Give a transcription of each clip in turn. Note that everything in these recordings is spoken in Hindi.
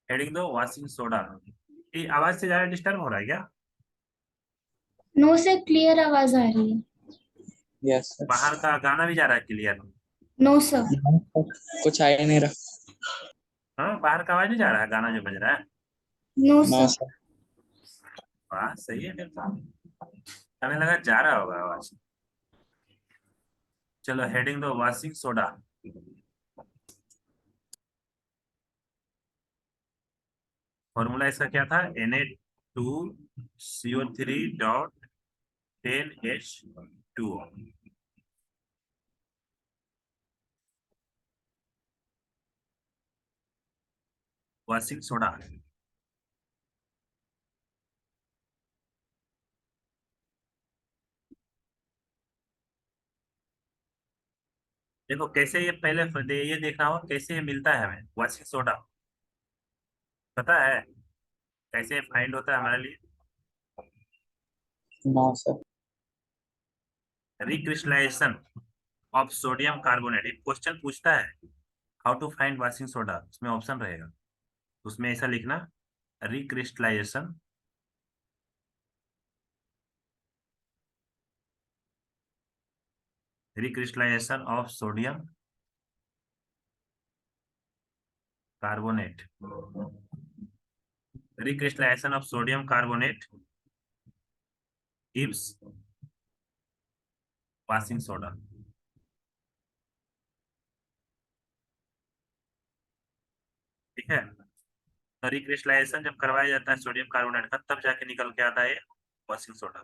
हेडिंग दो वॉशिंग सोडा। ये आवाज से ज्यादा डिस्टर्ब हो रहा है क्या? नो से क्लियर आवाज आ रही है। यस बाहर सर। का गाना भी जा रहा है क्लियर? No sir. कुछ आ ही नहीं रहा। हाँ, बाहर का आवाज नहीं जा रहा है, गाना जो बज रहा है? No no sir. सर। वाह, सही है फिर तो। हमें लगा जा रहा होगा आवाज। चलो, हेडिंग दो वॉशिंग सोडा। फॉर्मूला इसका क्या था? Na2CO3.10H2O। Washing soda. देखो कैसे ये पहले ये देखना हो कैसे ये मिलता है हमें वॉशिंग सोडा। पता है कैसे फाइंड होता है हमारे लिए? No sir. Recrystallization of sodium carbonate. एक क्वेश्चन पूछता है how to find washing soda, उसमें ऑप्शन रहेगा, उसमें ऐसा लिखना recrystallization recrystallization of sodium carbonate. Recrystallization of sodium carbonate gives washing soda. ठीक है, तो रिक्रिस्टलाइजेशन जब करवाया जाता है सोडियम कार्बोनेट का, तब जाके निकल के आता है वॉशिंग सोडा।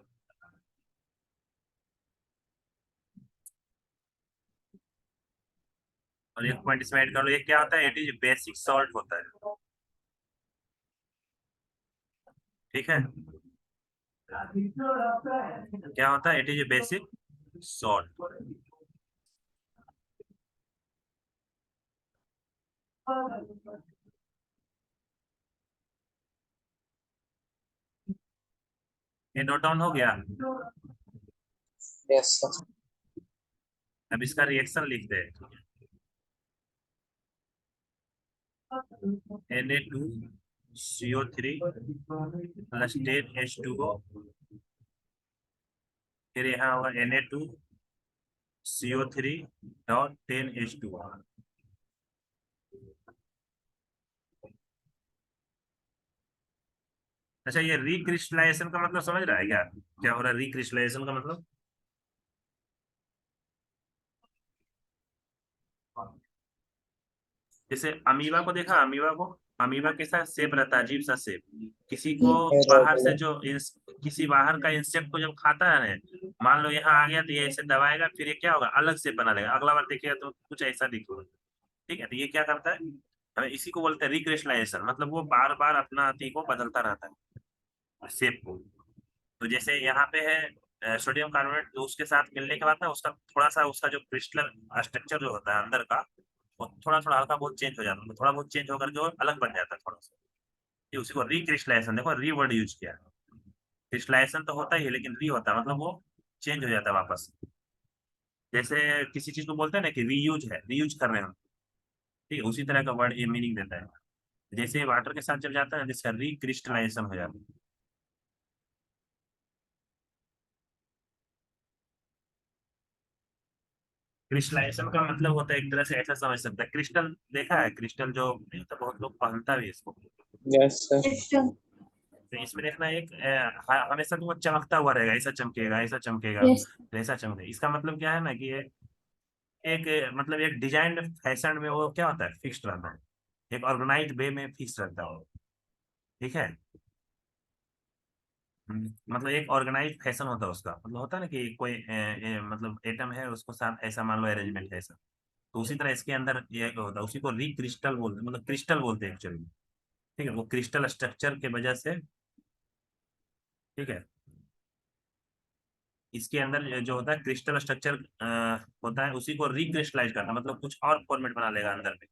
और एक पॉइंट इसमें ऐड कर लो, ये क्या होता है? इट इज बेसिक सॉल्ट होता है। ठीक है, क्या होता है? It is basic salt. ये नोट डाउन हो गया? Yes sir. अब इसका रिएक्शन लिख दे। Na2CO3 plus 10H2O। फिर यहाँ होगा Na2CO3.10H2O। अच्छा, ये रिक्रिस्टलाइजेशन का मतलब समझ रहा है क्या? क्या हो रहा है रिक्रिस्टलाइजेशन का मतलब? जैसे अमीबा को देखा, अमीबा को, अमीबा के साथ शेप रहता है, अजीब सा शेप। किसी को बाहर से जो किसी बाहर का इंसेक्ट को जब खाता है ना, मान लो यहाँ आ गया तो ये ऐसे दबाएगा, फिर ये क्या होगा, अलग शेप बना लेगा, अगला बार देखिएगा तो कुछ ऐसा दिखेगा। ठीक है, तो ये क्या करता है, हमें इसी को बोलते हैं रिक्रिस्टलाइजेशन, मतलब वो बार बार अपना अति को बदलता रहता है, शेप को। तो जैसे यहाँ पे है सोडियम कार्बोनेट, तो उसके साथ मिलने के बाद ना उसका थोड़ा सा उसका जो क्रिस्टल स्ट्रक्चर जो होता है अंदर का, वो थोड़ा थोड़ा हल्का बहुत चेंज हो जाता है, थोड़ा बहुत चेंज होकर जो अलग बन जाता है थोड़ा सा। ये उसी को रिक्रिस्टलाइजेशन, देखो री वर्ड यूज किया है। क्रिस्टलाइजेशन तो होता ही है, लेकिन री होता है मतलब वो चेंज हो जाता है वापस। जैसे किसी चीज को बोलते हैं ना कि रीयूज है, रीयूज कर रहे हैं हम। ठीक है, उसी तरह का वर्ड ये मीनिंग देता है। जैसे वाटर के साथ जब जाता है जिसका रिक्रिस्टलाइजेशन हो जाता है। क्रिस्टलाइजेशन का मतलब होता है एक तरह से, ऐसा समझ सकता है, क्रिस्टल देखा है, क्रिस्टल जो तो बहुत लोग पहनता भी है इसको। Yes sir. सिस्टम। तो इसमें देखना एक हमेशा तो वो चमकता हुआ रहेगा, ऐसा चमकेगा, ऐसा चमकेगा, यस। तो ऐसा चमकेगा। इसका मतलब क्या है ना कि ये एक मतलब एक डिजाइन फैशन में वो क्या होता है, फिक्स्ड रहता है, एक ऑर्गेनाइज वे में फिक्स रहता है वो। ठीक है। मतलब एक ऑर्गेनाइज फैशन होता है उसका, मतलब होता है ना कि कोई मतलब एटम है, उसको साथ ऐसा मान लो अरेंजमेंट है ऐसा। तो उसी तरह इसके अंदर ये होता है, उसी को रिक्रिस्टल बोलते हैं, मतलब क्रिस्टल बोलते हैं एक्चुअली। ठीक है, वो क्रिस्टल स्ट्रक्चर के वजह से। ठीक है, इसके अंदर जो होता है क्रिस्टल स्ट्रक्चर होता है, उसी को रिक्रिस्टलाइज करना मतलब कुछ और फॉर्मेट बना लेगा अंदर में।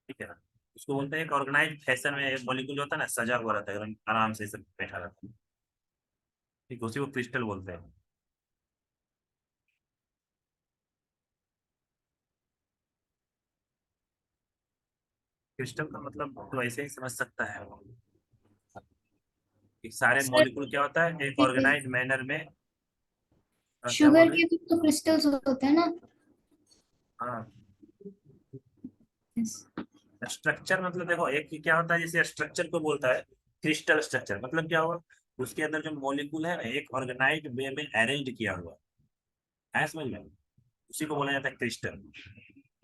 ठीक है ना, उसको बोलते हैं एक ऑर्गेनाइज फैशन में एक मॉलिक्यूल जो होता है ना, सजा हुआ रहता है एकदम आराम से सब बैठा रहता है। ठीक है, उसी को क्रिस्टल बोलते हैं। क्रिस्टल का मतलब तो ऐसे ही समझ सकता है कि सारे सर मॉलिक्यूल क्या होता है एक ऑर्गेनाइज मैनर में। क्या बोल शुगर रहे के भी तो क्रिस्टल्स होते हैं ना। हाँ। Yes. स्ट्रक्चर मतलब देखो एक क्या होता है जैसे स्ट्रक्चर को बोलता है क्रिस्टल स्ट्रक्चर मतलब क्या हुआ उसके अंदर जो मॉलिक्यूल है ना एक ऑर्गेनाइज्ड वे में अरेंज किया हुआ है समझ में उसी को बोला जाता है क्रिस्टल।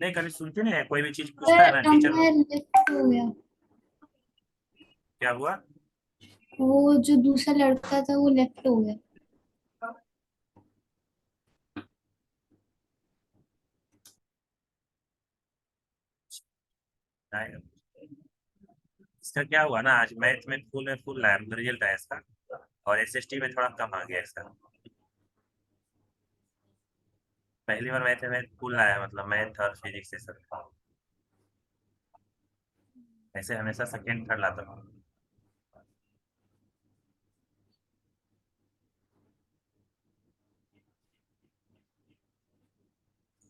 नहीं कभी सुनते नहीं है कोई भी चीज पूछता है सर ना टीचर हमारा लोग। लेफ्ट हो गया। क्या हुआ। वो जो दूसरा लड़का था वो लेफ्ट हो गया। आएगा। इसका क्या हुआ ना आज मैथ में फुल आया मतलब रिजल्ट आया इसका और एसएसटी में थोड़ा कम आ गया इसका। पहली बार मैथ में फुल आया मतलब मैथ और फिजिक्स से सब ऐसे हमेशा सेकेंड थर्ड लाता हूँ।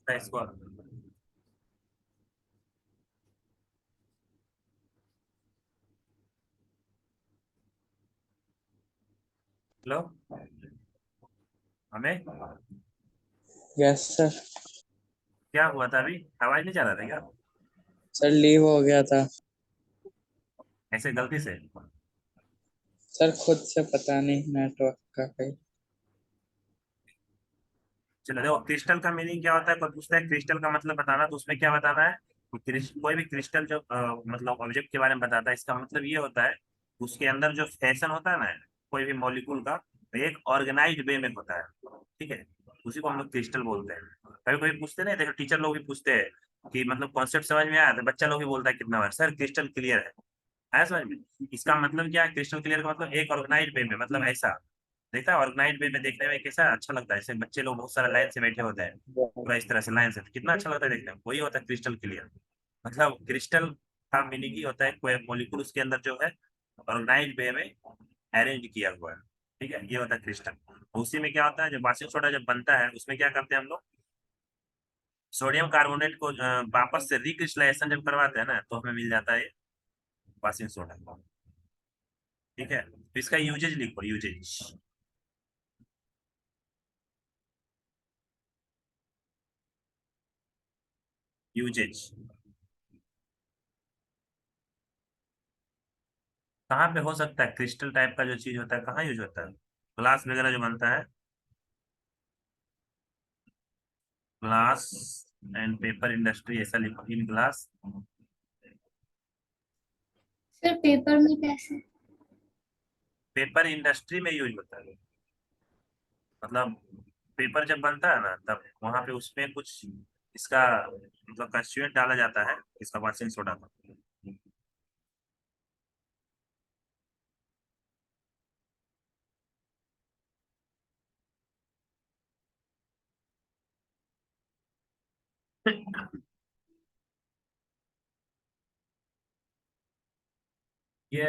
तो इसको लो हमें यस सर। क्या हुआ था अभी आवाज नहीं जा रहा था क्या सर लीव हो गया था। ऐसे गलती से। सर खुद से पता नहीं नेटवर्क का कहीं। चलो देखो क्रिस्टल का मीनिंग क्या होता है कोई पूछता है क्रिस्टल का मतलब बताना तो उसमें क्या बताना है कोई भी क्रिस्टल जो मतलब ऑब्जेक्ट के बारे में बताता है इसका मतलब ये होता है उसके अंदर जो फैशन होता है ना कोई भी मॉलिक्यूल का तो एक ऑर्गेनाइज्ड वे में होता है ठीक है उसी को हम लोग क्रिस्टल बोलते हैं। कभी कभी पूछते नहीं देखो टीचर लोग भी पूछते हैं कि मतलब कॉन्सेप्ट समझ में आया तो बच्चा लोग भी बोलता है कितना बार सर क्रिस्टल क्लियर है आया समझ में। इसका मतलब क्या है क्रिस्टल क्लियर का मतलब एक ऑर्गेनाइज्ड वे में मतलब ऐसा देखता है ऑर्गेनाइज्ड वे में देखने में कैसा अच्छा लगता है जैसे बच्चे लोग बहुत सारा लाइन से बैठे होते हैं पूरा इस तरह से लाइन से तो कितना अच्छा लगता है देखने में वही होता है क्रिस्टल क्लियर। मतलब क्रिस्टल का मीनिंग ही होता है कोई मॉलिक्यूल उसके अंदर जो है ऑर्गेनाइज्ड वे में अरेंज किया हुआ है ठीक है ये होता है क्रिस्टल। उसी में क्या होता है जब वाशिंग सोडा जब बनता है उसमें क्या करते हैं हम लोग सोडियम कार्बोनेट को वापस से रिक्रिस्टलाइजेशन जब करवाते हैं ना तो हमें मिल जाता है वाशिंग सोडा ठीक है तो इसका यूजेज लिखो यूजेज। यूजेज कहाँ पे हो सकता है क्रिस्टल टाइप का जो चीज होता है कहाँ यूज होता है ग्लास वगैरह जो बनता है ग्लास एंड पेपर इंडस्ट्री ऐसा लिखो इन ग्लास। सर पेपर में कैसे? पेपर इंडस्ट्री में यूज होता है मतलब पेपर जब बनता है ना तब वहां पे उसमें कुछ इसका मतलब कंस्टिट्यूएंट डाला जाता है इसका वाशिंग सोडा का। ये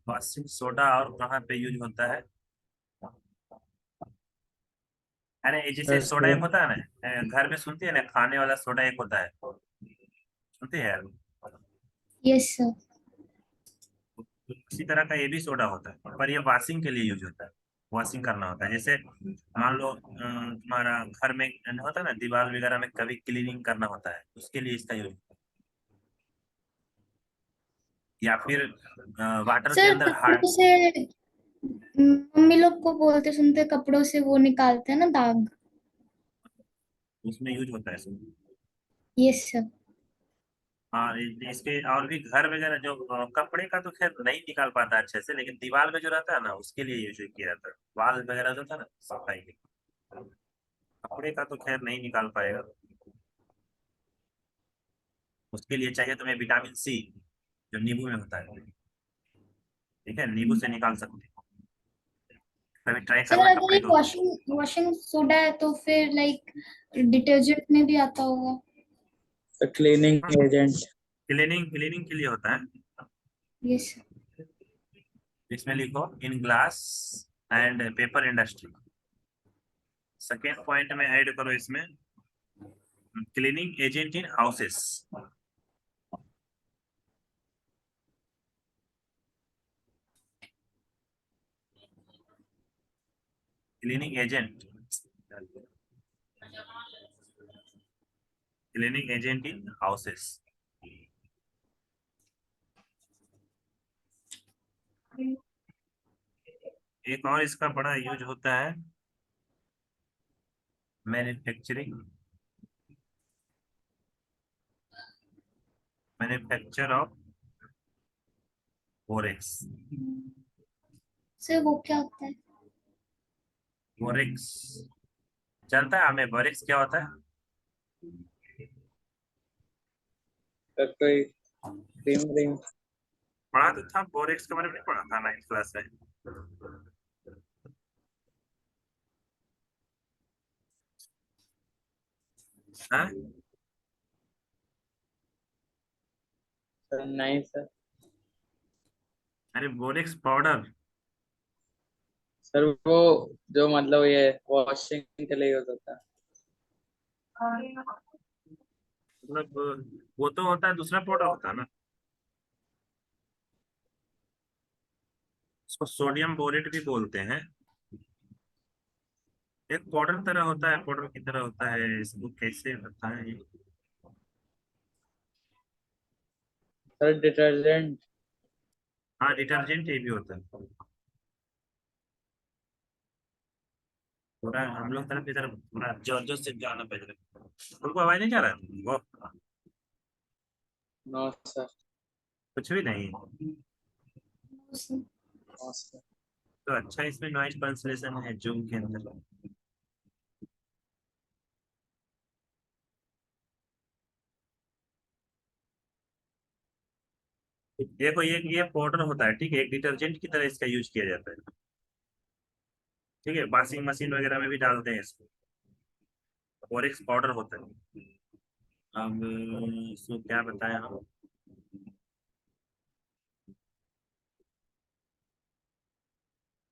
वाशिंग सोडा और कहाँ पे यूज होता है अरे ये जैसे सर सोडा एक सर होता है ना घर में सुनती है ना खाने वाला सोडा एक होता है सुनती है यस सर। उसी तरह का ये भी सोडा होता है पर ये वॉशिंग के लिए यूज होता है वॉशिंग करना होता है जैसे मान लो तुम्हारा घर में होता है ना दीवार वगैरह में कभी क्लीनिंग करना होता है उसके लिए इसका यूज होता है या फिर वाटर के सर अंदर हार्ड कपड़ों से मम्मी लोग को बोलते सुनते कपड़ों से वो निकालते हैं ना दाग। उसमें यूज होता है इसमें। Yes sir. हाँ इसके और भी घर वगैरह जो कपड़े का तो खैर नहीं निकाल पाता अच्छे से लेकिन दीवार में जो रहता है ना उसके लिए यूज किया जाता है वाल वगैरह जो था ना सफाई के कपड़े का तो खैर नहीं निकाल पाएगा उसके लिए चाहिए तुम्हें विटामिन सी जो नींबू में होता है ठीक है नींबू से निकाल सकते हो कभी ट्राई सर करना अगर कपड़े ये को। वॉशिंग वॉशिंग सोडा है तो फिर लाइक डिटर्जेंट में भी आता होगा। Cleaning agent. क्लीनिंग क्लीनिंग के लिए होता है यस। इसमें लिखो in glass and paper industry second point में ऐड करो इसमें cleaning agent in houses cleaning agent, cleaning agent in houses. एक और इसका बड़ा यूज होता है, manufacturing, manufacture of borax. Sir वो क्या होता है? बोरेक्स जानता है हमें बोरेक्स क्या होता है? सर कोई क्रीम व्रीम। पढ़ा तो था, बोरेक्स के बारे में नहीं पढ़ा था 9th क्लास में? हाँ? सर नहीं सर। अरे बोरेक्स पाउडर, सर वो जो मतलब ये वॉशिंग के लिए यूज होता है। मतलब वो तो होता है, दूसरा पाउडर होता है ना, उसको सोडियम बोरेट भी बोलते हैं। एक पाउडर तरह होता है, पाउडर की तरह होता है, इसको कैसे बताएं? Sir detergent. हाँ डिटर्जेंट ये भी होता है। पूरा हम लोग तरफ इधर पूरा जोर जोर से गाना बज रहा है। तुमको आवाज नहीं जा रहा है वो? No sir. कुछ भी नहीं? No sir. तो अच्छा, इसमें नॉइज कैंसलेशन है जूम के अंदर। देखो ये पाउडर होता है, ठीक है, एक डिटर्जेंट की तरह इसका यूज किया जाता है। ठीक है, वॉशिंग मशीन वगैरह में भी डालते हैं इसको, और एक पाउडर होता है। अब इसमें क्या बताएं हम?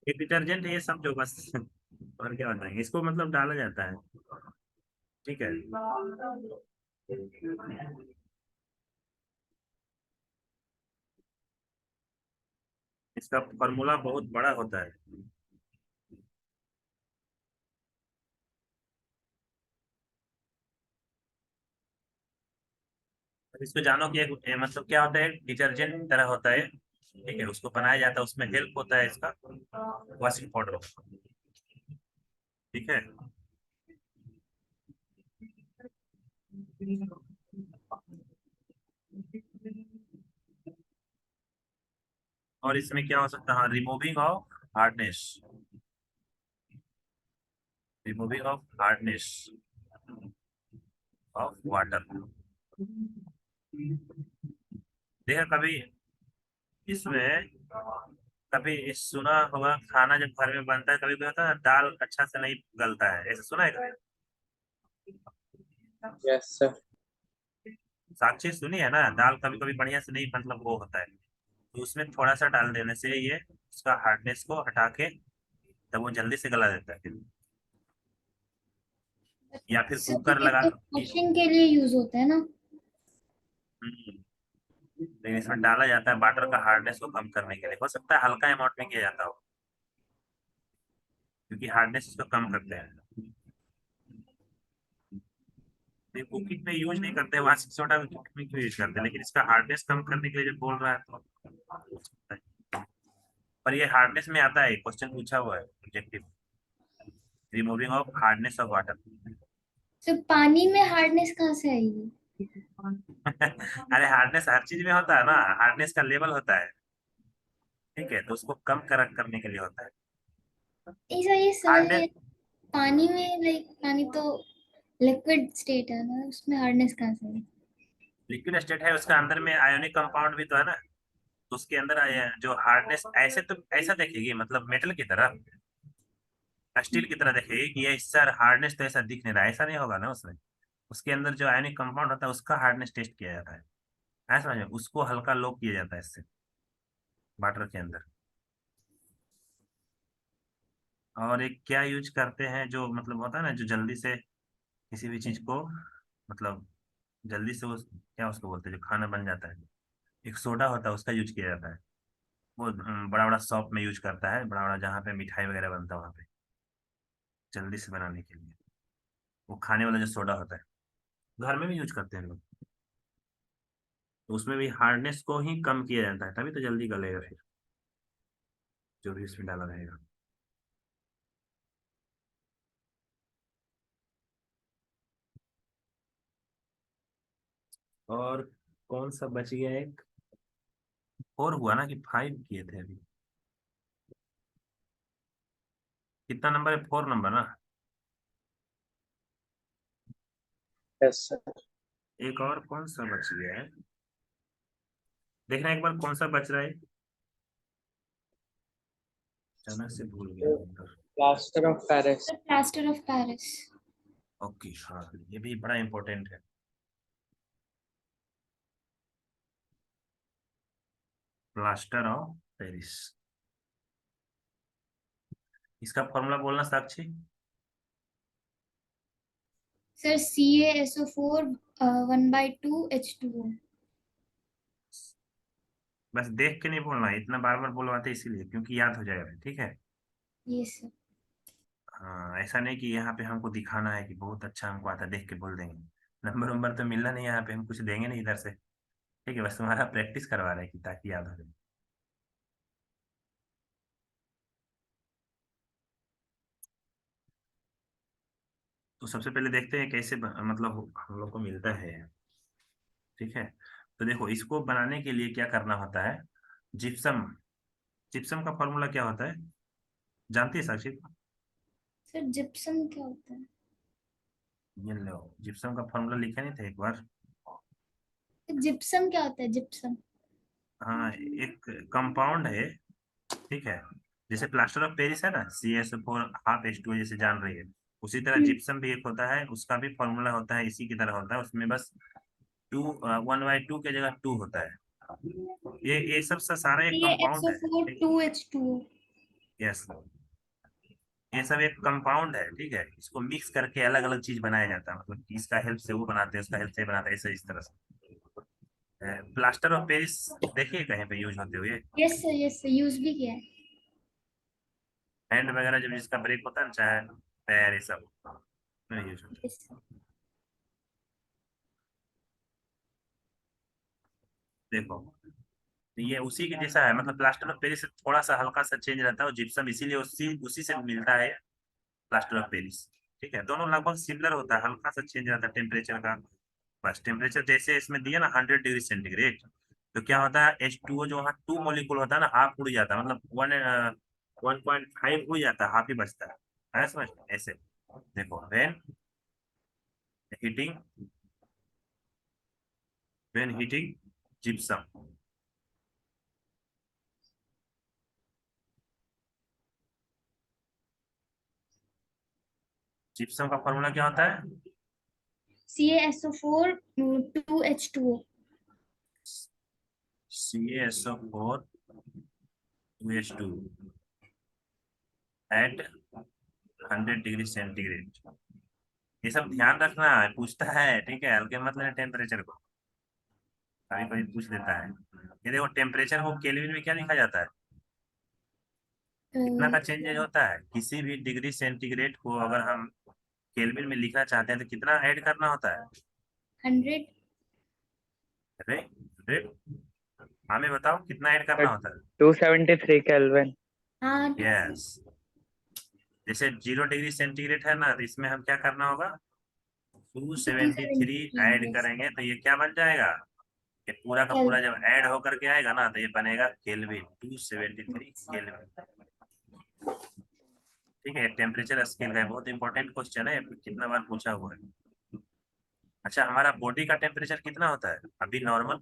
ये डिटर्जेंट ये समझो बस और क्या बताएंगे, इसको मतलब डाला जाता है। ठीक है, इसका फॉर्मूला बहुत बड़ा होता है। इसको जानो कि एक मतलब क्या होता है, डिटर्जेंट तरह होता है। ठीक है, उसको बनाया जाता है, उसमें हेल्प होता है इसका वॉशिंग पाउडर। ठीक है, और इसमें क्या हो सकता है, removing of hardness, removing of hardness of water. देखा कभी इसमें, कभी सुना होगा खाना जब घर में बनता है, कभी कभी होता है ना, दाल अच्छा से नहीं गलता है, ऐसा सुना है कभी? Yes sir. साक्षी सुनी है ना, दाल कभी कभी बढ़िया से नहीं मतलब वो होता है, तो उसमें थोड़ा सा डाल देने से ये उसका हार्डनेस को हटा के तब वो जल्दी से गला देता है फिर। या फिर सर कुकर ये लगा। तो वॉशिंग के लिए यूज होता है ना? हम्म, लेकिन इसमें डाला जाता है वाटर का हार्डनेस को कम करने के लिए, हो सकता है हल्का अमाउंट में किया जाता हो, क्योंकि हार्डनेस इसको कम करते हैं। ये कुकिंग में यूज नहीं करते, वाशिंग सोडा कुकिंग में क्यों यूज करते हैं, लेकिन इसका हार्डनेस कम करने के लिए जब बोल रहा है तो हो सकता है। पर ये हार्डनेस में आता है, क्वेश्चन पूछा हुआ है objective, removing of hardness of water. Sir पानी में हार्डनेस कहाँ से आएगी? अरे हार्डनेस हर चीज में होता है ना, हार्डनेस का लेवल होता है। ठीक है, तो उसको कम करने के लिए होता है ऐसा ये समझ हार्डनेस। नहीं। पानी में लाइक पानी तो लिक्विड स्टेट है ना, उसमें हार्डनेस कहाँ से आएगी? लिक्विड स्टेट है, उसका अंदर में आयोनिक कंपाउंड भी तो है ना, तो उसके अंदर जो हार्डनेस ऐसे तो ऐसा देखेगी, मतलब मेटल की तरह, स्टील की तरह देखेगी कि ये इसका हार्डनेस तो ऐसा दिख नहीं रहा है, ऐसा नहीं होगा ना उसमें। उसके अंदर जो आयनिक कंपाउंड होता है उसका हार्डनेस टेस्ट किया जाता है, ऐसा समझ में, उसको हल्का लो किया जाता है इससे वाटर के अंदर। और एक क्या यूज करते हैं जो मतलब होता है ना, जो जल्दी से किसी भी चीज को मतलब जल्दी से उस क्या उसको बोलते हैं जो खाना बन जाता है, एक सोडा होता है उसका यूज किया जाता है। वो बड़ा बड़ा शॉप में यूज करता है, बड़ा बड़ा जहाँ पे मिठाई वगैरह बनता है वहाँ पे। जल्दी से बनाने के लिए। वो खाने वाला जो सोडा होता है, घर में भी यूज करते हैं लोग, तो उसमें भी हार्डनेस को ही कम किया जाता है, तभी तो जल्दी गलेगा फिर जो भी उसमें डाला रहेगा। और कौन सा बच गया एक, फोर हुआ ना कि फाइव किए थे अभी? कितना नंबर है? फोर नंबर ना। Yes sir. एक और कौन सा बच गया है, देखना एक बार कौन सा बच रहा है, अचानक से भूल गया number. Plaster of Paris. Plaster of Paris. Okay हाँ, ये भी बड़ा इंपॉर्टेंट है। प्लास्टर ऑफ पेरिस, इसका फॉर्मूला बोलना साक्षी। Sir CaSO4 1/2 H2O। बस देख के नहीं बोलना, इतना बार बार बोलवाते इसीलिए क्योंकि याद हो जाएगा, ठीक है। ये सर। हाँ, ऐसा नहीं कि यहाँ पे हमको दिखाना है कि बहुत अच्छा हमको आता है, देख के बोल देंगे। नंबर नंबर तो मिलना नहीं, यहाँ पे हम कुछ देंगे नहीं इधर से, ठीक है, बस तुम्हारा प्रैक्टिस करवा रहे हैं कि ताकि याद हो जाए। तो सबसे पहले देखते हैं कैसे मतलब हम लोग को मिलता है, ठीक है। तो देखो, इसको बनाने के लिए क्या करना होता है, जिप्सम, जिप्सम का फॉर्मूला क्या होता है, जानती है साक्षी? सर जिप्सम क्या होता है? ये लो, जिप्सम का फॉर्मूला लिखा नहीं था एक बार? जिप्सम क्या होता है? जिप्सम। हाँ, एक कंपाउंड है, ठीक है। जैसे प्लास्टर ऑफ पेरिस है ना, CaSO4 ½ H2O, जैसे जान रही है, उसी तरह हम्म, जिप्सम भी एक होता है, उसका भी फॉर्मूला होता है, इसी की तरह होता है, उसमें बस 1/2 की जगह 2 होता है। ये सब सारा एक कंपाउंड है, CaSO4 ठीक। 2H2O। यस, ये सब एक कंपाउंड है, ठीक है, इसको मिक्स करके अलग अलग चीज बनाया जाता है, मतलब कि इसका हेल्प से वो बनाते हैं, उसका हेल्प से ये बनाते हैं, ऐसे इस तरह से। प्लास्टर ऑफ पेरिस देखिए कहीं पे यूज होते हुए, यस सर यूज भी किया है। हैंड वगैरह जब जिसका ब्रेक होता है ना, चाहे पैर, ये सब में यूज होता है। Yes sir. देखो, तो ये उसी के जैसा है, मतलब प्लास्टर ऑफ पेरिस से थोड़ा सा हल्का सा चेंज रहता है, और जिप्सम इसीलिए उसी उसी से मिलता है प्लास्टर ऑफ पेरिस, ठीक है। दोनों लगभग सिमिलर होता है, हल्का सा चेंज रहता है टेम्परेचर का, बस। टेम्परेचर जैसे इसमें दिया ना 100 डिग्री सेंटीग्रेड, तो क्या होता है, H2O जो वहाँ 2 मॉलिक्यूल होता है ना, हाफ उड़ जाता है, मतलब 1.5 उड़ जाता है, हाफ ही बचता है समझ, ऐसे। देखो, heating when heating gypsum, gypsum का फॉर्मूला क्या होता है, CaSO4 2H2O। CaSO4 2H2 eight 100 degree centigrade. ये सब ध्यान रखना है, पूछता है, ठीक है, हल्के मत लेना टेम्परेचर को, कभी कभी पूछ देता है। ये देखो, टेम्परेचर को केल्विन में क्या लिखा जाता है, कितना का चेंजेज होता है, किसी भी डिग्री सेंटीग्रेड को अगर हम केल्विन में लिखना चाहते हैं तो कितना ऐड करना होता है? 100। अरे, हमें बताओ कितना ऐड करना होता है? 273 केल्विन। हाँ यस, जैसे 0 डिग्री सेंटीग्रेड है ना, तो इसमें हम क्या करना होगा, 273 ऐड 273। यस। करेंगे, तो ये क्या बन जाएगा, ये पूरा का पूरा जब ऐड होकर के आएगा ना, तो ये बनेगा केल्विन, 273 केल्विन, ठीक है। टेम्परेचर स्केल का बहुत इंपॉर्टेंट क्वेश्चन है, कितना बार पूछा हुआ है। अच्छा, हमारा बॉडी का टेम्परेचर कितना होता है अभी नॉर्मल?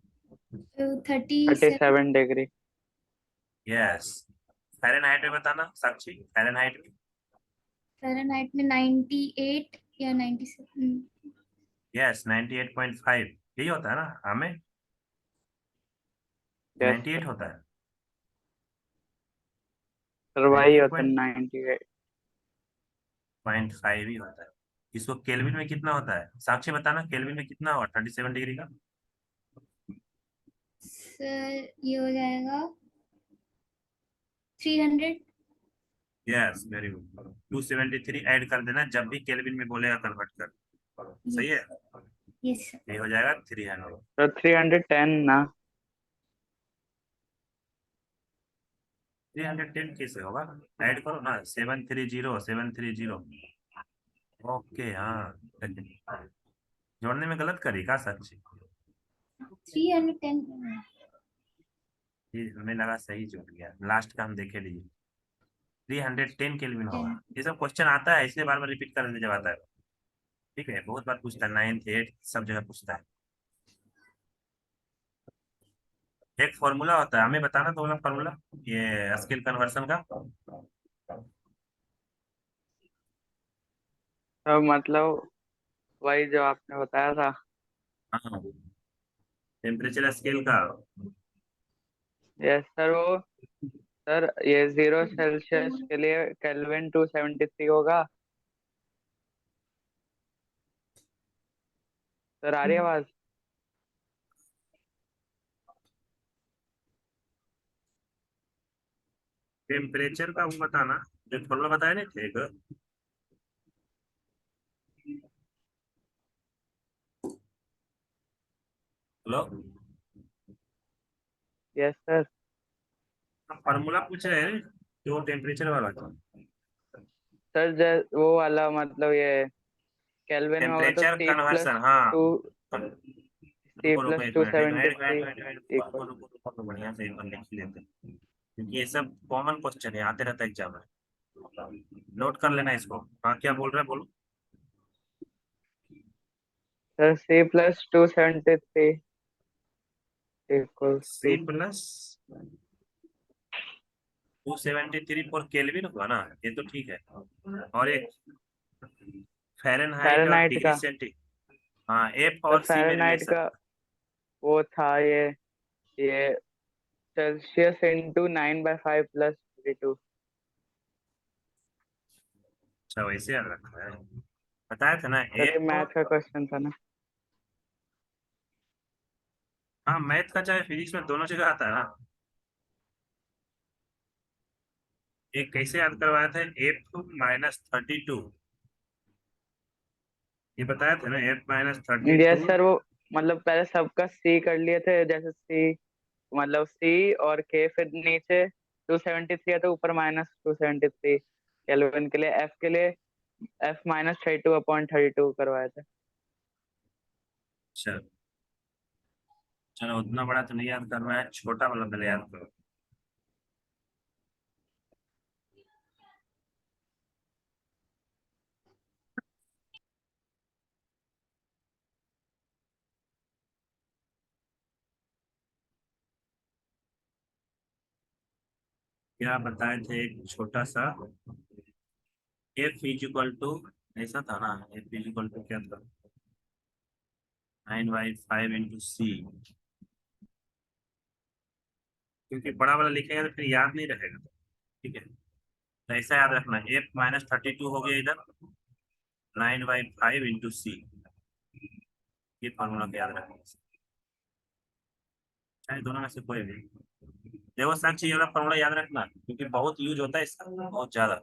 37। 37 डिग्री। यस, फ़ारेनहाइट में बताना साक्षी, फ़ारेनहाइट में। फ़ारेनहाइट में 98 या 97। यस, 98.5 यही होता है ना हमें, यस 98 होता है, सर, वही होता है 98.5 98। ही होता है। इसको केल्विन में कितना होता है, साक्षी बताना, केल्विन में कितना होगा 37 डिग्री का? सर ये हो जाएगा 300। Yes, very good. 273 ऐड कर देना जब भी केल्विन में बोलेगा कन्वर्ट कर। सही है, यस सर। ये हो जाएगा 300। तो 310 ना। 310 कैसे होगा? ऐड करो ना, 730 ओके, हाँ। जोड़ने में गलत करी का सच? 310। ये हमें लगा सही जोड़ गया, लास्ट का हम देखे लीजिए। 310 केल्विन होगा। ये सब क्वेश्चन आता है इसलिए बार बार रिपीट कर देते जब आता है। ठीक है, बहुत बार पूछता है, 9th 8th सब जगह पूछता है। एक फॉर्मूला होता है, हमें बताना तो वाला फॉर्मूला, ये स्केल कन्वर्सन का। तो मतलब वही जो आपने बताया था। हाँ, टेम्परेचर स्केल का। यस सर, वो सर ये 0 सेल्सियस के लिए केल्विन 273 होगा। सर आ रही है आवाज? टेम्परेचर का वो बताना, जो फॉर्मूला बताया नहीं थे एक। Hello, yes sir. फॉर्मूला पूछ रहे हैं जो टेम्परेचर वाला था। सर वो वाला मतलब ये केल्विन में होगा तो टेम्परेचर सी कन्वर्सन, प्लस हाँ। टू सी रुको रुको प्लस एक टू मिनट, सेवेंटी थ्री रुको इक्वल। रुको रुको रुको, बढ़िया से एक बार लिख लेते हैं, क्योंकि ये सब कॉमन क्वेश्चन है, आते रहता है एग्जाम में। नोट कर लेना इसको। हाँ, क्या बोल रहे हैं, बोलो। Sir C+273 equal C two plus 273 for kelvin हुआ ना, ये तो ठीक है। और एक फ़ारेनहाइट और फ़ारेनहाइट डिग्री का। सेंटी। हाँ, एफ सर और सी में फ़ारेनहाइट रिलेशन। का वो था ये सेल्सियस इंटू 9/5 प्लस 32। अच्छा, वैसे याद रखा है। बताया था ना सर ये एफ। मैथ का क्वेश्चन था ना। हाँ, मैथ का चाहे फिजिक्स में दोनों जगह आता है ना। एक कैसे याद करवाया था, F-32। ये बताया था ना, F-32। यस सर, वो मतलब पहले सबका सी कर लिए थे, जैसे सी मतलब सी और के, फिर नीचे 273 है तो ऊपर -273 केल्विन के लिए। एफ के लिए F-32/32 करवाए थे। अच्छा, चलो उतना बड़ा तो नहीं याद करना है, छोटा वाला पहले याद करो। क्या बताए थे, एक छोटा सा F=, ऐसा था ना, F= क्या था, 9/5 × C। क्योंकि बड़ा वाला लिखेगा तो फिर याद नहीं रहेगा। ठीक है, तो ऐसा याद रखना, F-32 हो गया इधर, 9/5 × C। ये फॉर्मूला को याद रखना, चाहे दोनों में से कोई भी। देखो साक्षी, ये वाला फॉर्मूला याद रखना, क्योंकि बहुत यूज होता है इसका, बहुत ज्यादा।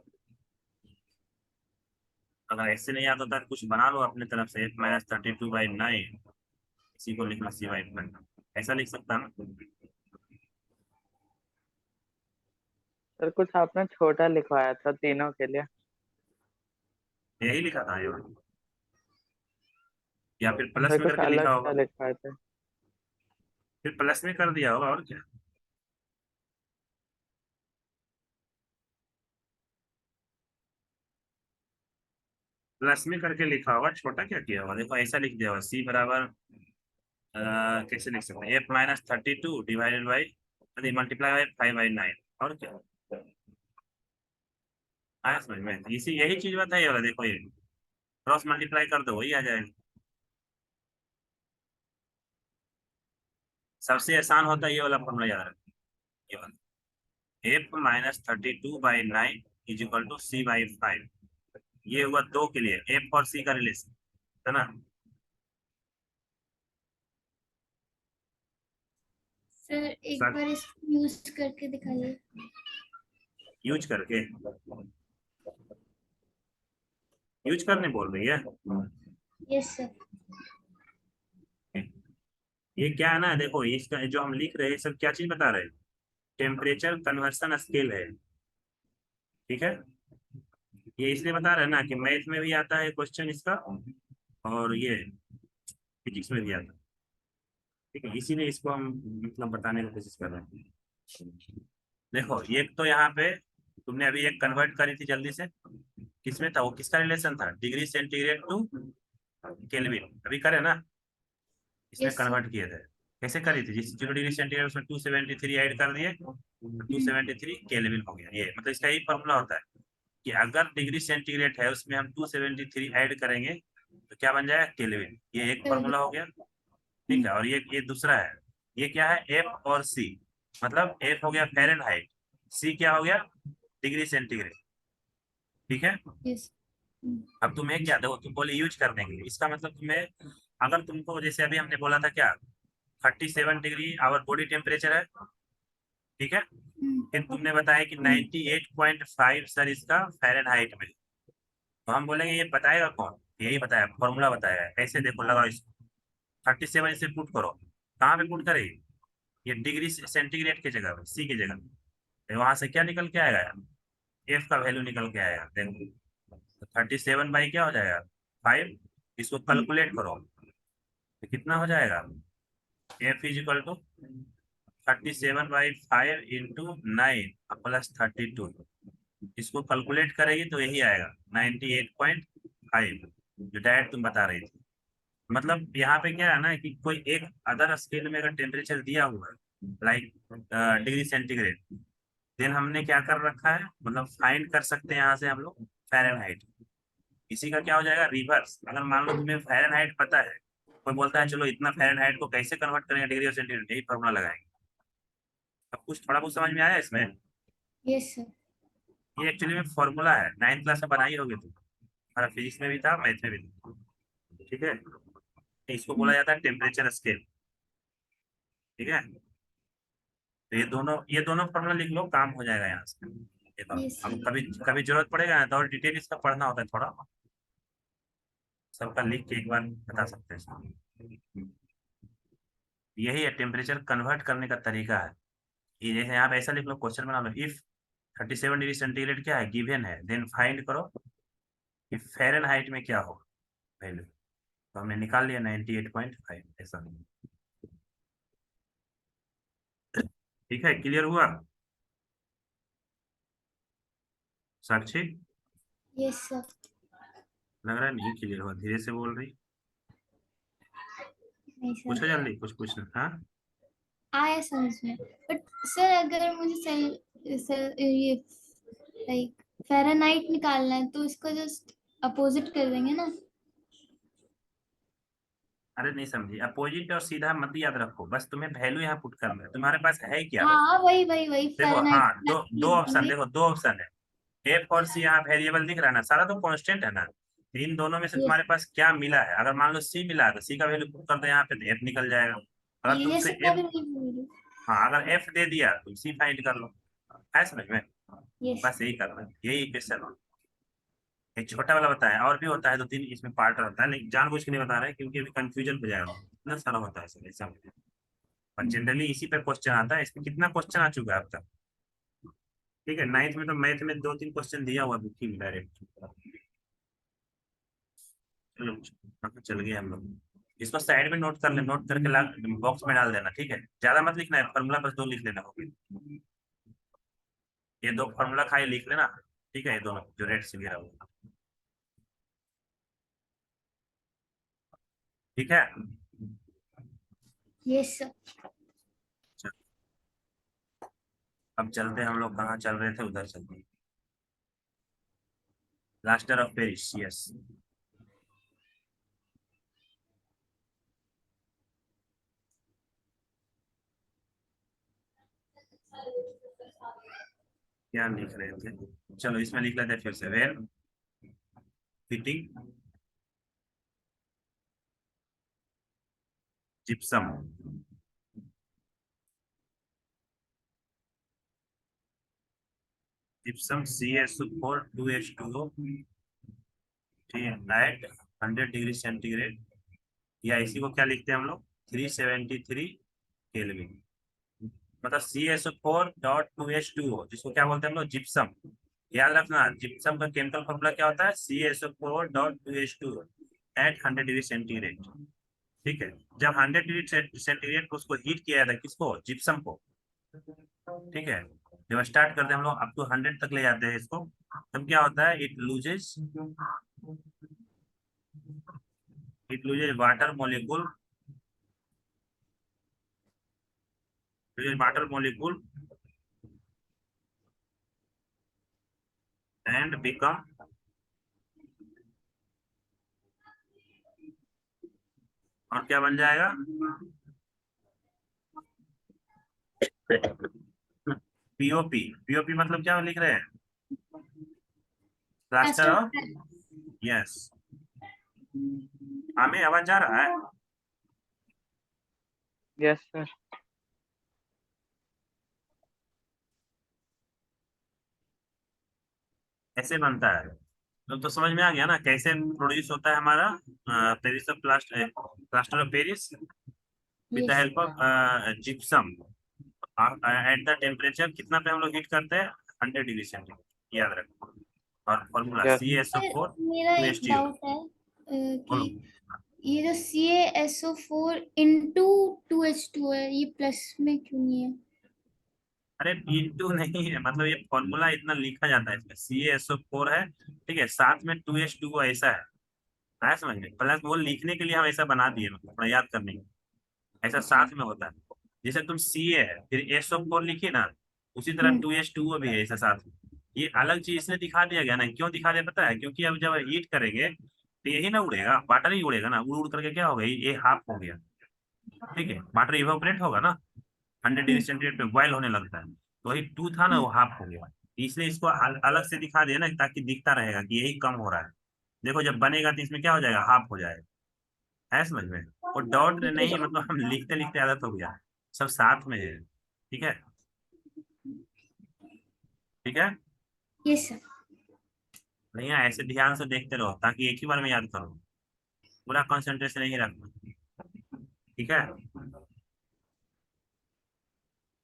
अगर ऐसे नहीं याद होता तो कुछ बना लो अपने तरफ से, F-32/9, इसी को लिखना C/5, ऐसा लिख सकता है ना। सर कुछ आपने छोटा लिखवाया था तीनों के लिए। यही लिखा था ये वाला। या फिर प्लस सर में कुछ करके अलग लिखा सा होगा, लिखवाए थे। फिर प्लस में कर दिया होगा, और क्या। प्लस में करके लिखा होगा, छोटा क्या किया होगा, देखो ऐसा लिख दिया होगा, C बराबर कैसे लिख सकते हैं, F-32 divided by, multiply by 5/9, और क्या। आया समझ में, इसी यही चीज बताइए वाला, देखो ये क्रॉस मल्टीप्लाई कर दो, वही आ जाएगा। सबसे आसान होता है ये वाला फॉर्मूला, याद रखो ये वाला, F-32/9 = C/5। ये हुआ दो के लिए, F और C का रिलेशन, है ना। सर एक सर, बार इसको यूज करके दिखाइए। यूज करके, यूज करने बोल रही है। Yes sir. ये क्या है ना, देखो इसका जो हम लिख रहे हैं सब क्या चीज बता रहे हैं, टेम्परेचर कन्वर्सन स्केल है, ठीक है। ये इसलिए बता रहे हैं ना कि मैथ में भी आता है क्वेश्चन इसका, और ये फिजिक्स में भी आता है, ठीक है, इसीलिए इसको हम मतलब बताने की कोशिश कर रहे हैं। देखो ये तो यहाँ पे तुमने अभी एक कन्वर्ट करी थी जल्दी से, किसमें था वो, किसका रिलेशन था, डिग्री सेंटीग्रेड टू केल्विन, अभी करे ना, इसमें यस सर। कन्वर्ट किए थे। कैसे करी थी, जिस 0 डिग्री सेंटीग्रेड उसमें 273 ऐड कर दिए, 273 केल्विन हो गया। ये मतलब इसका यही फॉर्मूला होता है कि अगर डिग्री सेंटीग्रेड है उसमें हम 273 ऐड करेंगे तो क्या बन जाएगा, केल्विन। ये एक फॉर्मूला हो गया, ठीक है। और ये दूसरा है, ये क्या है, एफ और सी, मतलब एफ हो गया फ़ारेनहाइट, सी क्या हो गया, डिग्री सेंटीग्रेड, ठीक है। यस। अब तुम्हें क्या, देखो तुम बोले यूज करने के लिए, इसका मतलब तुम्हें, अगर तुमको जैसे अभी हमने बोला था क्या, 37 डिग्री आवर बॉडी टेम्परेचर है, ठीक है। फिर तुमने बताया कि 98.5 सर इसका फ़ारेनहाइट में, तो हम बोलेंगे ये बताएगा कौन, यही बताया, फॉर्मूला बताया है। कैसे, देखो लगाओ इसको, 37 से पुट करो, कहाँ पे पुट करेगी, ये डिग्री सेंटीग्रेड की जगह पे, सी की जगह, तो वहां से क्या निकल के आएगा, एफ का वैल्यू निकल के आएगा, देखो 37 बाई क्या हो जाएगा, 5, इसको कैलकुलेट करो तो कितना हो जाएगा, F is equal to 37/5 into 9 plus 32, इसको कैलकुलेट करेगी तो यही आएगा 98.5, जो डायरेक्ट तुम बता रही थी। मतलब यहाँ पे क्या है ना कि कोई एक अदर स्केल में अगर टेम्परेचर दिया हुआ है लाइक डिग्री सेंटीग्रेड, देन हमने क्या कर रखा है, मतलब फाइंड कर सकते हैं यहाँ से हम लोग फ़ारेनहाइट। इसी का क्या हो जाएगा, रिवर्स। अगर मान लो तुम्हें फ़ारेनहाइट पता है, कोई बोलता है चलो इतना फ़ारेनहाइट को कैसे कन्वर्ट करेंगे डिग्री और सेंटीग्रेड, यही फॉर्मूला लगाएंगे। अब कुछ थोड़ा बहुत समझ में आया इसमें, यस सर। ये एक्चुअली में फॉर्मूला है, 9th क्लास में बनाई होगी तुम, हमारा फिजिक्स में भी था, मैथ में भी था, ठीक है। इसको बोला जाता है टेम्परेचर स्केल, ठीक है। तो ये दोनों फॉर्मूला लिख लो, काम हो जाएगा यहाँ से। ये तो यस अब सर। कभी कभी जरूरत पड़ेगा ना तो और डिटेल इसका पढ़ना होता है थोड़ा, सबका लिख के एक बार बता सकते हैं इसको। यही है टेम्परेचर कन्वर्ट करने का तरीका है। ये जैसे यहाँ पे ऐसा लिख लो, क्वेश्चन बना लो, इफ 37 डिग्री सेंटीग्रेड क्या है, गिवन है, देन फाइंड करो कि फ़ारेनहाइट में क्या होगा वैल्यू, तो हमने निकाल लिया 98.5, ऐसा। ठीक है, क्लियर हुआ साक्षी, यस सर। लग रहा है नहीं क्लियर हुआ, धीरे से बोल रही, नहीं पूछो सर, जल्दी, कुछ पूछना, हाँ। आया समझ में। बट सर अगर मुझे सेल ये लाइक फ़ारेनहाइट निकालना है तो इसका जस्ट अपोजिट कर देंगे ना। अरे नहीं समझी, अपोजिट और सीधा मत याद रखो, बस तुम्हें वैल्यू यहाँ पुट करना है, तुम्हारे पास है क्या। हाँ वही वही वही देखो हाँ, फ़ारेनहाइट दो दो लिख ऑप्शन, देंगे। देखो दो ऑप्शन है, एफ और सी, यहाँ वेरिएबल दिख रहा है ना, सारा तो कांस्टेंट है ना, तो इन दोनों में से यस। तुम्हारे पास क्या मिला है, अगर मान लो सी मिला है तो सी का वैल्यू पुट कर दो यहाँ पे, तो एफ निकल जाएगा। अगर यस तुमसे मैं एफ, भी वही बोल रही हाँ अगर एफ दे दिया तो सी फाइंड कर लो, है समझ में, हूँ। यस। बस यही करना है, यही क्वेश्चन। एक छोटा वाला बताया, और भी होता है 2-3 इसमें पार्ट रहता है, लेकिन जानबूझ के नहीं बता रहे हैं, क्योंकि अभी कंफ्यूजन हो जाएगा, इतना सारा होता है सर ऐसा। और जनरली इसी पे क्वेश्चन आता है, इसमें कितना क्वेश्चन आ चुका है अब तक, ठीक है। 9th में तो मैथ में 2-3 क्वेश्चन दिया हुआ बुक में डायरेक्ट। चलो कहाँ चल गए हम लोग, इसको साइड में नोट कर ले, नोट करके बॉक्स में डाल देना, ठीक है, ज्यादा मत लिखना है, फॉर्मूला बस 2 लिख लेना होगी, ये 2 फॉर्मूला खाली लिख लेना, ठीक है, ये दोनों जो रेड से गिरा हुआ, ठीक है। Yes sir. चल, अब चलते हैं हम लोग, कहाँ चल रहे थे उधर चलते हैं, प्लास्टर ऑफ पेरिस, यस। क्या लिख रहे थे, चलो इसमें लिख लेते हैं फिर से, where fitting gypsum, gypsum CaSO4 2H2O at 100 degree centigrade, या इसी को क्या लिखते हैं हम लोग 373 केल्विन। मतलब CaSO4.2H2O जिसको क्या बोलते हैं हम लोग जिप्सम। याद रखना जिप्सम का केमिकल फॉर्मूला क्या होता है CaSO4.2H2O एट 100 डिग्री सेंटीग्रेड। ठीक है, जब 100 डिग्री सेंटीग्रेड को उसको हीट किया जाता है, किसको, जिप्सम को। ठीक है, जब स्टार्ट करते हैं हम लोग अप टू 100 तक ले जाते हैं इसको, तब क्या होता है, it loses water molecule, and become और क्या बन जाएगा, पीओपी मतलब क्या लिख रहे हैं, प्लास्टर प्लास्टर ऑफ, यस। हमें आवाज जा रहा है, यस सर। ऐसे बनता है। तो समझ में आ गया ना कैसे प्रोड्यूस होता है हमारा Paris of plaster of Paris with the yes help of gypsum at the temperature कितना पे हम लोग हीट करते हैं, 100 डिग्री सेंटीग्रेड, याद रखो। और फॉर्मूला यस सर CaSO4 मेरा एक 2H2O। डाउट है बोलो। कि ये जो CaSO4 इंटू 2H2 है, ये प्लस में क्यों नहीं है? अरे इंटू नहीं है, मतलब ये फॉर्मूला इतना लिखा जाता है इसमें, CaSO4 है, ठीक है, साथ में 2H2O ऐसा है, आया समझ में, प्लस वो लिखने के लिए हम ऐसा बना दिए, मतलब थोड़ा याद करने के लिए। ऐसा ओके। साथ में होता है, जैसे तुम CA है फिर SO4 लिखिए ना, उसी तरह हम्म 2H2O भी है ऐसा साथ में। ये अलग चीज इसलिए दिखा दिया गया ना, क्यों दिखा दिया पता है, क्योंकि अब जब हीट करेंगे तो यही ना उड़ेगा, वाटर ही उड़ेगा ना, उड़ उड़ करके क्या होगा, ये हाफ हो गया। ठीक है, वाटर इवेपोरेट होगा ना, 100 डिग्री हम्म सेंटीग्रेड पे बॉयल होने लगता है, तो वही टू था ना, हम्म वो हाफ हो गया। इसलिए इसको अलग से दिखा दिया ना, ताकि दिखता रहेगा कि यही कम हो रहा है। देखो जब बनेगा तो इसमें क्या हो जाएगा, हाफ हो जाएगा, है समझ में। और डॉट ठीक है नहीं, मतलब हम लिखते लिखते आदत हो गया, सब साथ में है। ठीक है, ठीक है, यस सर। भैया ऐसे ध्यान से देखते रहो ताकि एक ही बार में याद करो, पूरा कंसंट्रेशन यही रखना। ठीक है,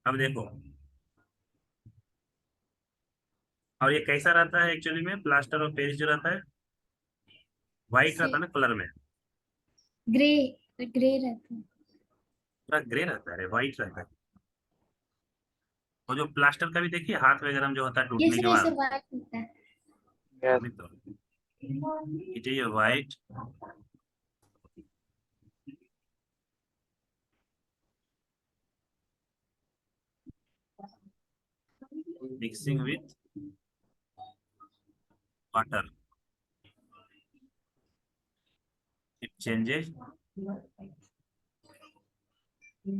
अब देखो, और ये कैसा रहता है एक्चुअली में, प्लास्टर ऑफ पेरिस जो रहता है व्हाइट रहता है ना कलर में, ग्रे ग्रे रहता है। पूरा ग्रे रहता है, व्हाइट रहता है। और जो प्लास्टर का भी देखिए हाथ वगैरह में जो होता है ये टूटने के सर बाद, वाइट होता है। यस अभी तो it is white mixing with water, it changes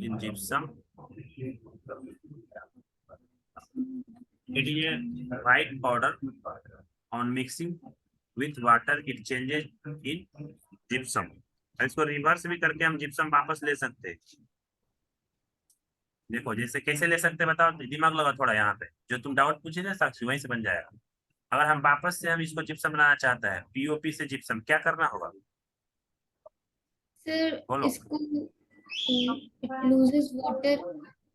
in gypsum, it is a white powder, on mixing with water it changes in gypsum। इसको रिवर्स भी करके हम जिप्सम वापस ले सकते हैं। देखो जैसे कैसे ले सकते हैं बताओ, दिमाग लगा थोड़ा यहाँ पे, जो तुम डाउट पूछे थे साक्षी वहीं से बन जाएगा। अगर हम वापस से हम इसको जिप्सम बनाना चाहते हैं, पीओपी से जिप्सम, क्या करना होगा, सर बोलो। इसको इट लूजेस वाटर,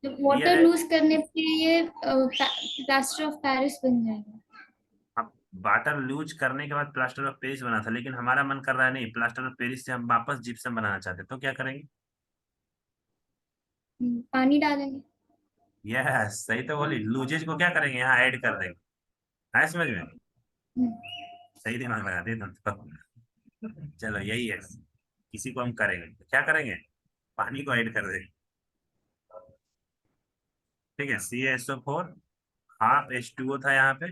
ये वाटर है, लूज करने पे ये प्लास्टर ऑफ पेरिस बन जाएगा। अब वाटर लूज करने के बाद प्लास्टर ऑफ पेरिस बना था, लेकिन हमारा मन कर रहा है नहीं, प्लास्टर ऑफ पेरिस से हम वापस जिप्सम बनाना चाहते हैं, तो क्या करेंगे, पानी डालेंगे। यस सही तो बोली, लूजेज को क्या करेंगे, यहाँ ऐड कर देंगे, है समझ में, हम्म, सही दिमाग लगा दिए तुम तो। चलो यही है, किसी को हम करेंगे तो क्या करेंगे, पानी को ऐड कर देंगे। ठीक है, CaSO4 हाफ H2O था यहाँ पे,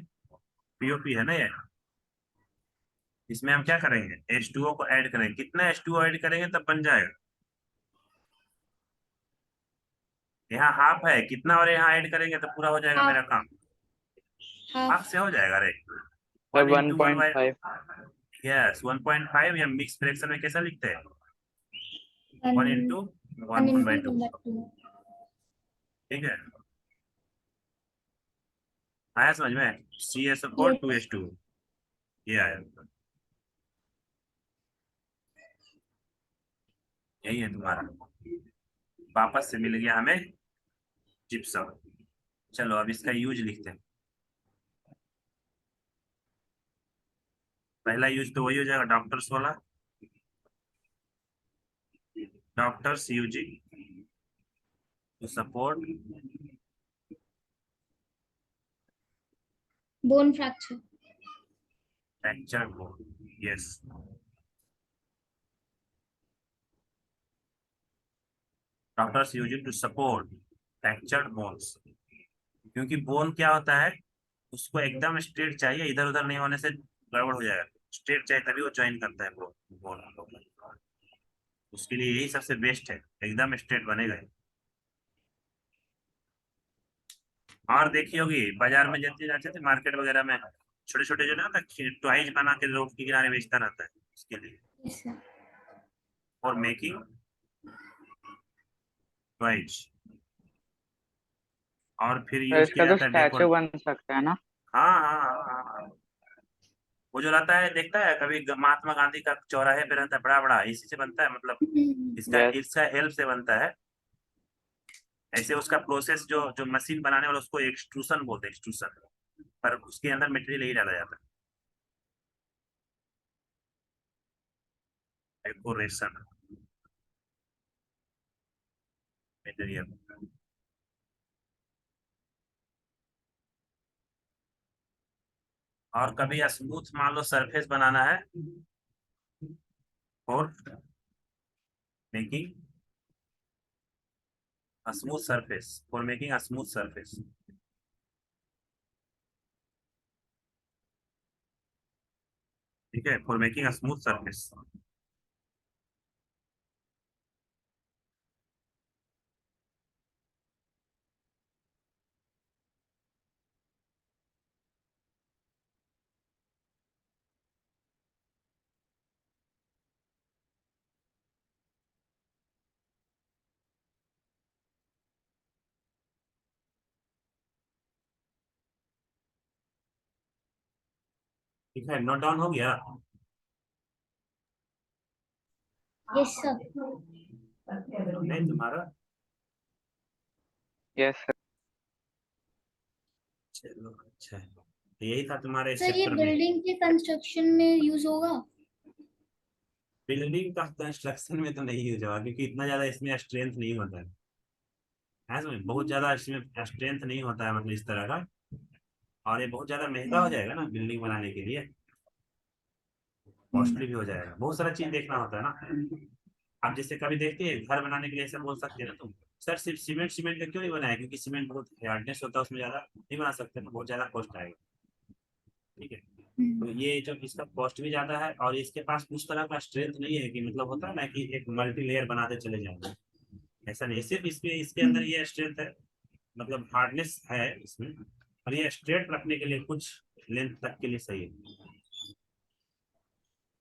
पीओपी है ना ये, इसमें हम क्या करेंगे, H2O को ऐड करेंगे, कितना H2O ऐड करेंगे तब बन जाएगा, यहाँ हाफ है कितना, और यहाँ ऐड करेंगे तो पूरा हो जाएगा हाफ मेरा काम, हाफ हाफ से हो जाएगा रे, सर 1 into 1 by, 1.5। यस 1.5, या मिक्स फ्रैक्शन में कैसा लिखते हैं, 1 into 1 one into by 2। One by two. ठीक है, आया समझ में? CaSO4 2H2 ये आया, यही है तुम्हारा, वापस से मिल गया हमें जिप्सम। चलो अब इसका यूज लिखते हैं। पहला यूज तो वही हो जाएगा डॉक्टर्स वाला, doctors using to support bone fracture. Fracture bone, yes. Doctors using to support fractured bones, क्योंकि बोन क्या होता है, उसको एकदम स्ट्रेट चाहिए, इधर उधर नहीं होने से गड़बड़ हो जाएगा। स्ट्रेट चाहिए तभी वो ज्वाइन करता है बोन। उसके लिए यही सबसे बेस्ट है, एकदम स्ट्रेट बनेगा। और देखी होगी बाजार में जैसे जाते थे मार्केट वगैरह में, छोटे छोटे जो ना टॉयज बना के रोड के किनारे बेचता रहता है, उसके लिए, yes sir. For making toys. और फिर तो यूज किया इसका तो जाता है स्टैचू डेकोर। बन सकता है ना? हाँ हाँ हाँ हाँ हाँ। वो जो रहता है देखता है कभी महात्मा गांधी का चौराहे पे रहता है बड़ा बड़ा, इसी से बनता है, मतलब इसका यस। इसका हेल्प से बनता है। ऐसे उसका प्रोसेस जो जो मशीन बनाने वाला उसको एक्सट्रूसन बोलते हैं, एक्सट्रूसन, पर उसके अंदर मटेरियल यही डाला जाता है, डेकोरेशन मटेरियल। और कभी स्मूथ मान लो सरफेस बनाना है, और making smooth surface, for making smooth surface. ठीक है, फॉर मेकिंग स्मूथ सरफेस। ठीक है, नोट डाउन हो गया? Yes sir. नहीं तुम्हारा? Yes sir. चलो अच्छा है, तो यही था तुम्हारे इस सर ये चैप्टर में। बिल्डिंग के कंस्ट्रक्शन में यूज होगा? बिल्डिंग का कंस्ट्रक्शन में तो नहीं यूज होगा, क्योंकि इतना ज्यादा इसमें स्ट्रेंथ नहीं होता है समझ, बहुत ज्यादा इसमें स्ट्रेंथ नहीं होता है, मतलब इस तरह का। और ये बहुत ज्यादा महंगा हो जाएगा ना बिल्डिंग बनाने के लिए, कॉस्टली भी हो जाएगा, बहुत सारा चीज देखना होता है ना। आप जैसे कभी देखते हैं घर बनाने के लिए ऐसा बोल सकते हैं ना तुम, सर सिर्फ सीमेंट सीमेंट का क्यों नहीं बनाया, क्योंकि सीमेंट बहुत हार्डनेस होता है, उसमें ज्यादा नहीं बना सकते ना, बहुत ज्यादा कॉस्ट आएगा। ठीक है, तो ये जब इसका कॉस्ट भी ज्यादा है और इसके पास उस तरह का स्ट्रेंथ नहीं है कि मतलब होता है ना कि एक मल्टी लेयर बनाते चले जाएंगे, ऐसा नहीं, सिर्फ इसके इसके अंदर ये स्ट्रेंथ है, मतलब हार्डनेस है इसमें, और ये स्ट्रेट रखने के लिए कुछ लेंथ तक के लिए सही है।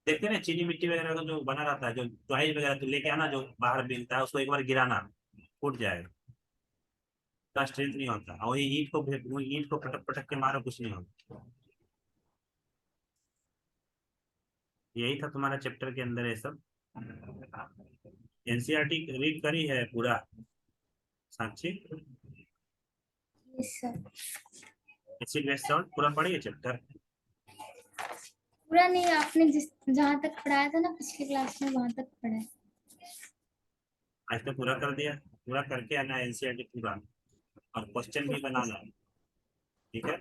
देखते हैं ना चीनी मिट्टी वगैरह का जो बना रहता है, जो टॉयज वगैरह तो लेके आना, जो बाहर बिकता है उसको एक बार गिराना, फूट जाएगा, का स्ट्रेंथ नहीं होता, और ये ईंट को पटक पटक के मारो, कुछ नहीं होता। यही था तुम्हारा चैप्टर के अंदर ये सब। एनसीईआरटी रीड करी है पूरा Sakshi? Yes sir. Acid base salt पूरा पढ़ी है चैप्टर? पूरा नहीं, आपने जिस जहाँ तक पढ़ाया था ना पिछली क्लास में वहां तक पढ़ा है। आज तो पूरा कर दिया, पूरा करके आना एनसीईआरटी पूरा, और क्वेश्चन भी बनाना, ठीक है?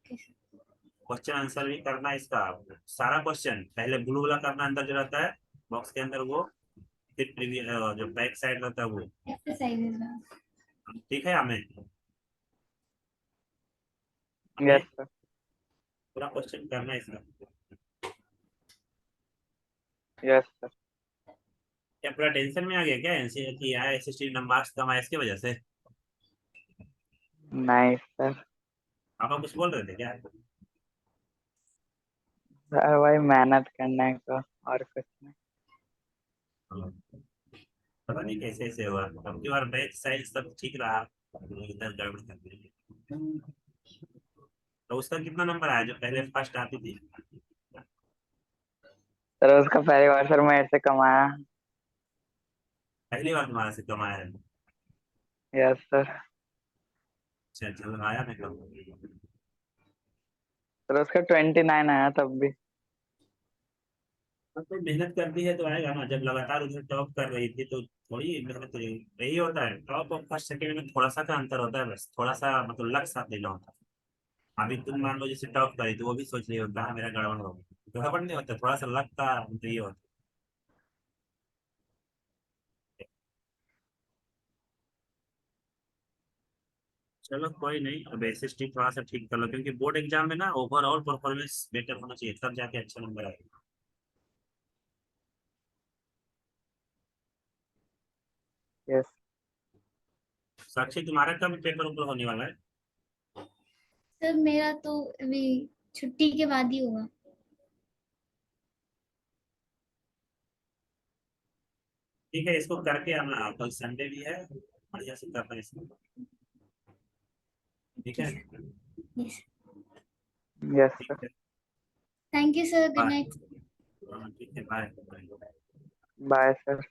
क्वेश्चन आंसर भी करना इसका, सारा क्वेश्चन पहले ब्लू वाला करना, अंदर जो रहता है बॉक्स के अंदर वो, फिर प्रीवियस जो बैक साइड रहता है वो। एक्सरसाइजेज में। ठीक है, हमें यस हमें सर। पूरा क्वेश्चन करना है इसका। Yes sir. क्या पूरा टेंशन में आ गया क्या एनसीईआरटी आया एसएसटी नंबर कम आया इसके वजह से? नहीं सर। आप कुछ बोल रहे थे क्या? सर वही मेहनत करने को, और कुछ नहीं। हाँ, पता नहीं कैसे ऐसे हुआ, अब की बार बैक साइड सब ठीक रहा, इधर गड़बड़ कर दी। तो उसका कितना नंबर आया जो पहले फर्स्ट आती थी? सर उसका पहली बार सर मेरे से कमाया। पहली बार तुम्हारे से कमाया है? Yes sir. अच्छा चलो आया मैं कम। सर उसका 29 आया तब भी। तो मेहनत करती है तो आएगा ना, जब लगातार उधर टॉप कर रही थी तो थोड़ी मेहनत करेगी, यही होता है टॉप और फर्स्ट सेकंड में थोड़ा सा का अंतर होता है, बस थोड़ा सा मतलब लक साथ देना होता है। अभी तुम मान लो जैसे टॉप करी तो वो भी सोच रही होता है मेरा गड़बड़ हो गया, गड़बड़ नहीं होता, थोड़ा सा लक का मतलब ये होता है। चलो कोई नहीं, अब एसएसटी थोड़ा सा ठीक कर लो, क्योंकि बोर्ड एग्जाम में ना ओवरऑल परफॉर्मेंस बेटर होना चाहिए, तब जाके अच्छा नंबर आएगा। यस। साक्षी तुम्हारा कब पेपर ऊपर होने वाला है? सर मेरा तो अभी छुट्टी के बाद ही होगा। ठीक है, इसको करके आना, कल संडे भी है, बढ़िया से करना इसको। ठीक ओके है। सर। यस। यस ठीक सर। है। Thank you sir, good bye. Night. हाँ ठीक है, बाय। Bye sir.